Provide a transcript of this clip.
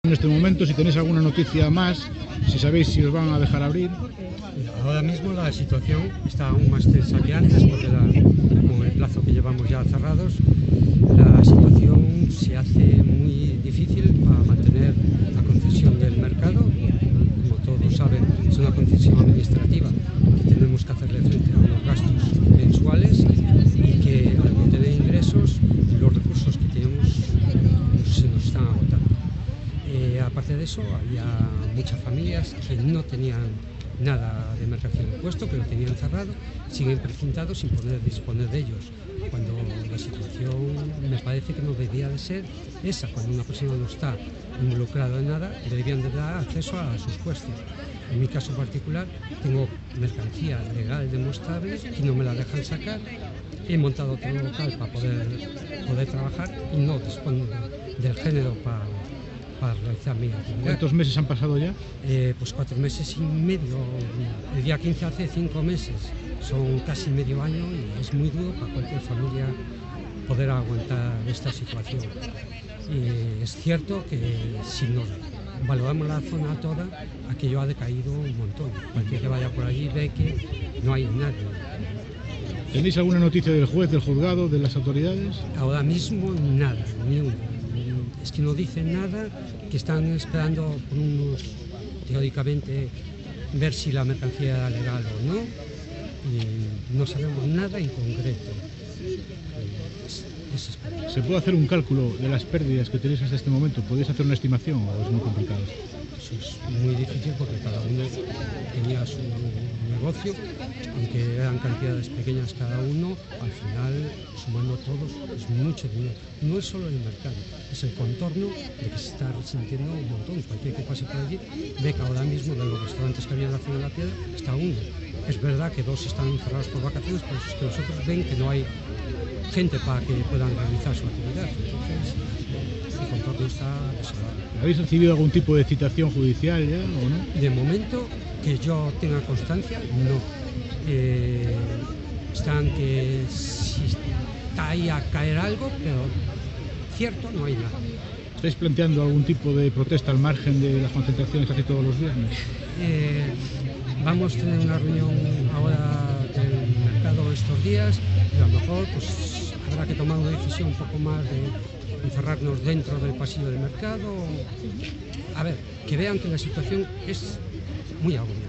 En este momento, si tenéis alguna noticia más, si sabéis si os van a dejar abrir. Ahora mismo la situación está aún más tensa que antes, porque con el plazo que llevamos ya cerrados, la situación se hace muy difícil para mantener la concesión del mercado. Como todos saben, es una concesión administrativa que tenemos que hacerle frente a unos gastos mensuales y que al no tener ingresos, los recursos que tenemos se nos están agotando. Aparte de eso, había muchas familias que no tenían nada de mercancía en el puesto, que lo tenían cerrado, siguen precintados sin poder disponer de ellos, cuando la situación me parece que no debería de ser esa. Cuando una persona no está involucrada en nada, deberían de dar acceso a sus puestos. En mi caso particular, tengo mercancía legal demostrable y no me la dejan sacar. He montado otro local para poder trabajar y no dispongo del género para realizar mi actividad. ¿Cuántos meses han pasado ya? Pues 4 meses y medio. El día 15 hace 5 meses. Son casi medio año y es muy duro para cualquier familia poder aguantar esta situación. Es cierto que si nos valoramos la zona toda, aquello ha decaído un montón. Cualquiera que vaya por allí ve que no hay nadie. ¿Tenéis alguna noticia del juez, del juzgado, de las autoridades? Ahora mismo nada, ni uno. Es que no dicen nada, que están esperando por unos, teóricamente, ver si la mercancía era legal o no, y no sabemos nada en concreto. ¿Se puede hacer un cálculo de las pérdidas que tenéis hasta este momento? ¿Podéis hacer una estimación o es muy complicado? Eso es muy difícil porque cada uno tenía su negocio, aunque eran cantidades pequeñas cada uno, al final, sumando todos, es mucho dinero. No es solo el mercado, es el contorno de que se está resintiendo un montón. Cualquiera que pase por allí ve que ahora mismo de los restaurantes que había en la zona de la Piedra está uno. Es verdad que 2 están cerrados por vacaciones, pero es que los otros ven que no hay gente para que puedan realizar su actividad. Entonces, el contorno está desolado. ¿Habéis recibido algún tipo de citación judicial ya o no? De momento, que yo tenga constancia, no. Están que si está ahí a caer algo, pero cierto no hay nada. ¿Estáis planteando algún tipo de protesta al margen de las concentraciones que hace todos los viernes? Vamos a tener una reunión ahora del mercado estos días y a lo mejor pues habrá que tomar una decisión un poco más de encerrarnos dentro del pasillo del mercado. A ver, que vean que la situación es muy agobiante.